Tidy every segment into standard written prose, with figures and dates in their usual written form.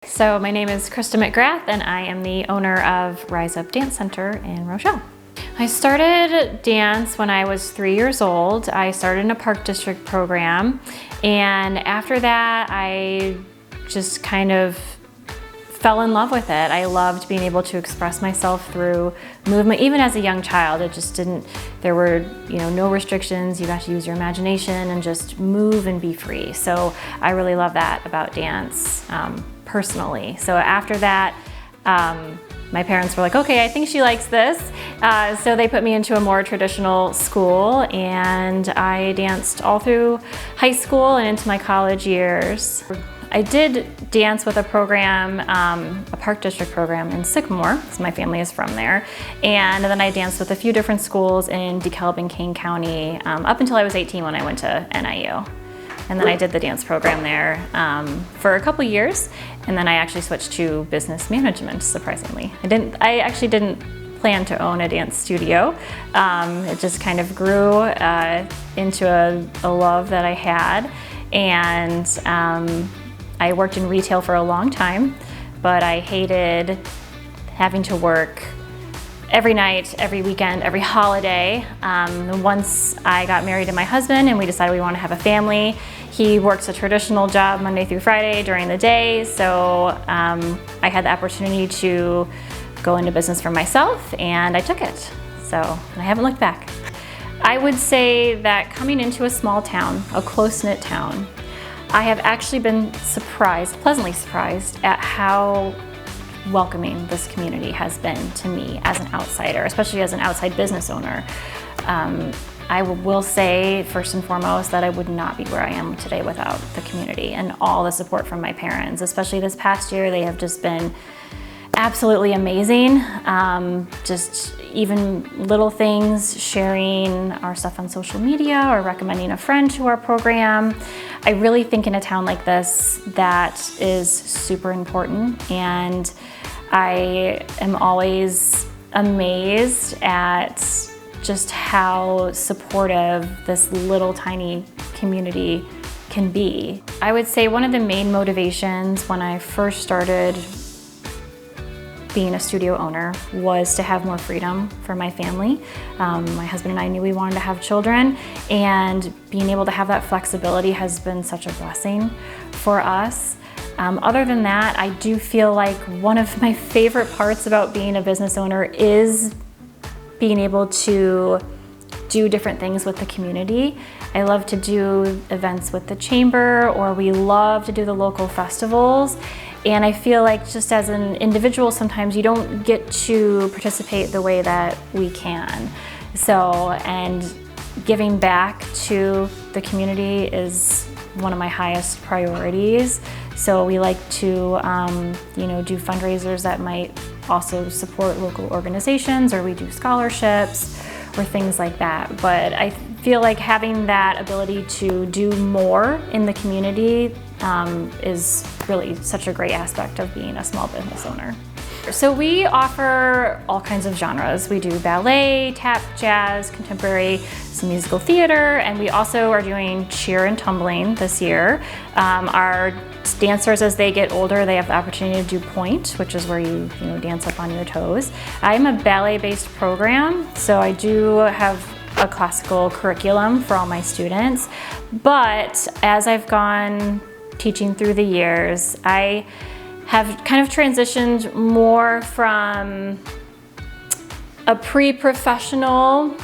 So my name is Christa McGrath and I am the owner of Rise Up Dance Center in Rochelle. I started dance when I was 3 years old. I started in a Park District program, and after that I just kind of fell in love with it. I loved being able to express myself through movement. Even as a young child, there were no restrictions. You got to use your imagination and just move and be free. So I really love that about dance personally. So after that, my parents were like, okay, I think she likes this. So they put me into a more traditional school, and I danced all through high school and into my college years. I did dance with a program, a Park District program in Sycamore, because my family is from there. And then I danced with a few different schools in DeKalb and Kane County up until I was 18 when I went to NIU. And then I did the dance program there for a couple years, and then I actually switched to business management, surprisingly. I actually didn't plan to own a dance studio. It just kind of grew into a love that I had. And I worked in retail for a long time, but I hated having to work every night, every weekend, every holiday. Once I got married to my husband and we decided we want to have a family, he works a traditional job Monday through Friday during the day, so I had the opportunity to go into business for myself, and I took it. And I haven't looked back. I would say that coming into a small town, a close-knit town, I have actually been pleasantly surprised at how welcoming this community has been to me as an outsider, especially as an outside business owner. I will say first and foremost that I would not be where I am today without the community and all the support from my parents. Especially this past year, they have just been absolutely amazing. Just even little things, sharing our stuff on social media or recommending a friend to our program. I really think in a town like this, that is super important, and I am always amazed at just how supportive this little tiny community can be. I would say one of the main motivations when I first started being a studio owner was to have more freedom for my family. My husband and I knew we wanted to have children, and being able to have that flexibility has been such a blessing for us. Other than that, I do feel like one of my favorite parts about being a business owner is being able to do different things with the community. I love to do events with the chamber, or we love to do the local festivals. And I feel like just as an individual, sometimes you don't get to participate the way that we can. And giving back to the community is one of my highest priorities. So we like to, do fundraisers that might also support local organizations, or we do scholarships or things like that. But I feel like having that ability to do more in the community is really such a great aspect of being a small business owner. So we offer all kinds of genres. We do ballet, tap, jazz, contemporary, some musical theater, and we also are doing cheer and tumbling this year. Our dancers, as they get older, they have the opportunity to do point, which is where you dance up on your toes. I'm a ballet-based program, so I do have a classical curriculum for all my students. But as I've gone teaching through the years, I have kind of transitioned more from a pre-professional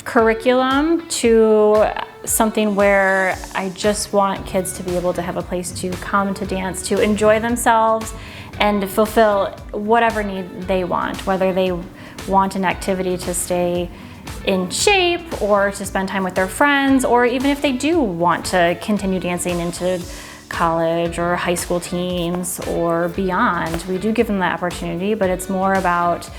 curriculum to something where I just want kids to be able to have a place to come to dance, to enjoy themselves, and to fulfill whatever need they want, whether they want an activity to stay in shape or to spend time with their friends, or even if they do want to continue dancing into college or high school teams or beyond. We do give them that opportunity, but it's more about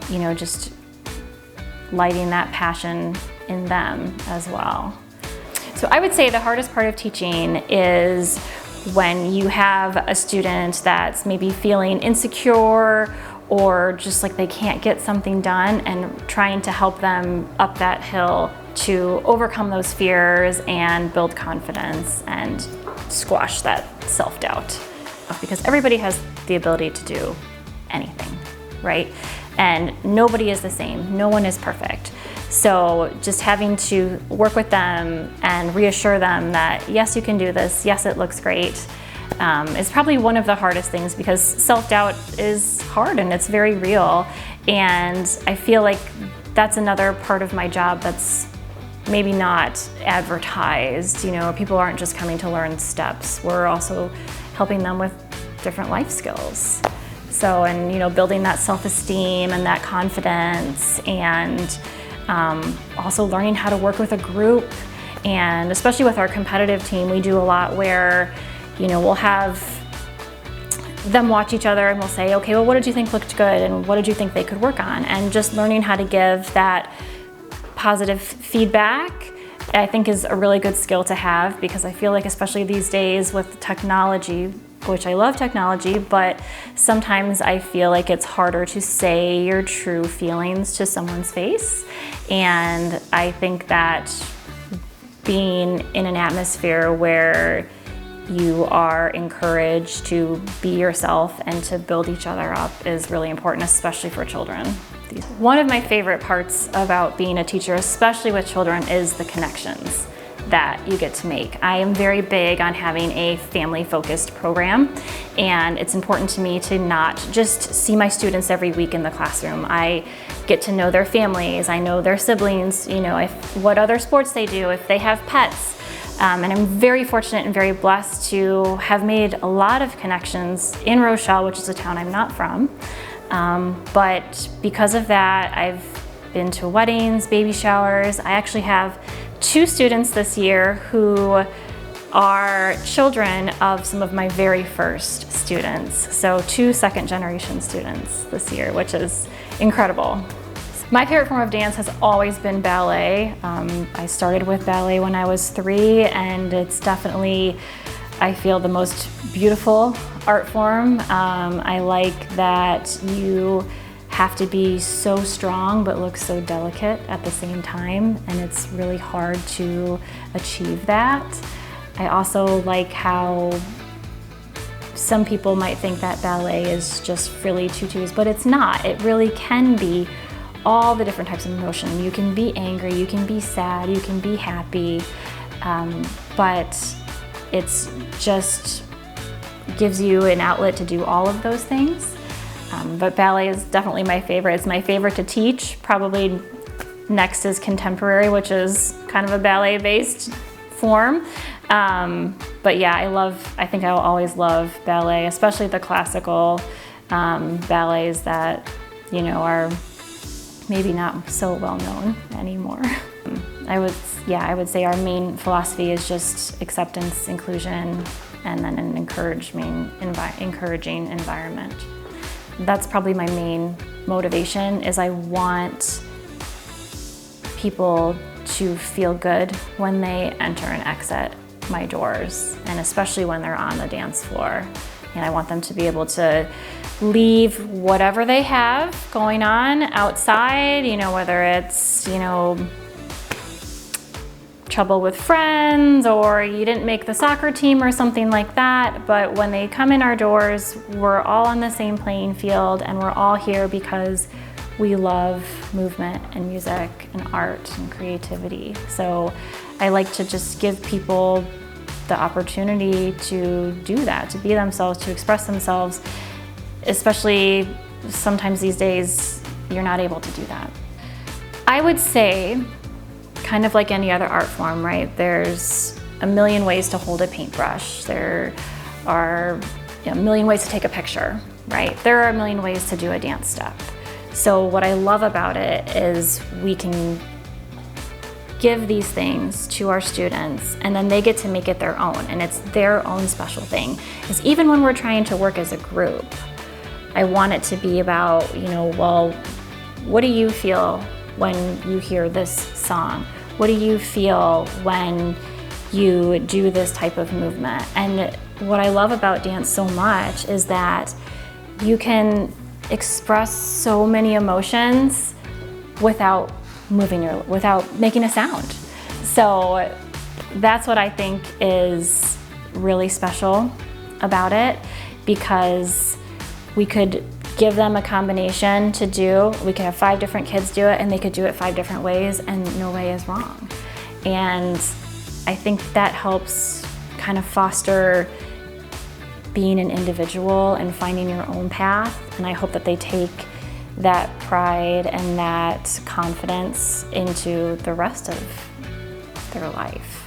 just lighting that passion in them as well. So I would say the hardest part of teaching is when you have a student that's maybe feeling insecure or just like they can't get something done, and trying to help them up that hill to overcome those fears and build confidence and squash that self-doubt, because everybody has the ability to do anything, right? And nobody is the same. No one is perfect. So just having to work with them and reassure them that, yes, you can do this. Yes, it looks great. Is probably one of the hardest things, because self-doubt is hard and it's very real. And I feel like that's another part of my job that's maybe not advertised. You know, people aren't just coming to learn steps. We're also helping them with different life skills. So, and you know, building that self-esteem and that confidence, and also learning how to work with a group. And especially with our competitive team, we do a lot where, you know, we'll have them watch each other and we'll say, okay, well, what did you think looked good and what did you think they could work on? And just learning how to give that positive feedback, I think, is a really good skill to have, because I feel like, especially these days with technology, which I love technology, but sometimes I feel like it's harder to say your true feelings to someone's face. And I think that being in an atmosphere where you are encouraged to be yourself and to build each other up is really important, especially for children. One of my favorite parts about being a teacher, especially with children, is the connections that you get to make. I am very big on having a family-focused program, and it's important to me to not just see my students every week in the classroom. I get to know their families, I know their siblings, you know, what other sports they do, if they have pets. And I'm very fortunate and very blessed to have made a lot of connections in Rochelle, which is a town I'm not from. But because of that, I've been to weddings, baby showers. I actually have 2 students this year who are children of some of my very first students. So 2 second-generation students this year, which is incredible. My favorite form of dance has always been ballet. I started with ballet when I was 3, and it's definitely, I feel, the most beautiful art form. I like that you have to be so strong but look so delicate at the same time, and it's really hard to achieve that. I also like how some people might think that ballet is just frilly tutus, but it's not. It really can be all the different types of emotion. You can be angry, you can be sad, you can be happy, but it's just gives you an outlet to do all of those things. But ballet is definitely my favorite. It's my favorite to teach. Probably next is contemporary, which is kind of a ballet-based form. But yeah, I think I'll always love ballet, especially the classical ballets that, you know, are maybe not so well known anymore. I would say our main philosophy is just acceptance, inclusion, and then an encouraging environment. That's probably my main motivation, is I want people to feel good when they enter and exit my doors, and especially when they're on the dance floor. And I want them to be able to leave whatever they have going on outside, you know, whether it's, you know, trouble with friends or you didn't make the soccer team or something like that. But when they come in our doors, we're all on the same playing field, and we're all here because we love movement and music and art and creativity. So I like to just give people the opportunity to do that, to be themselves, to express themselves. Especially sometimes these days, you're not able to do that. I would say, kind of like any other art form, right? There's a million ways to hold a paintbrush. There are a million ways to take a picture, right? There are a million ways to do a dance step. So what I love about it is we can give these things to our students, and then they get to make it their own, and it's their own special thing. Because even when we're trying to work as a group, I want it to be about, you know, well, what do you feel when you hear this song? What do you feel when you do this type of movement? And what I love about dance so much is that you can express so many emotions without without making a sound. So that's what I think is really special about it, because we could give them a combination to do. We could have 5 different kids do it, and they could do it 5 different ways, and no way is wrong. And I think that helps kind of foster being an individual and finding your own path. And I hope that they take that pride and that confidence into the rest of their life.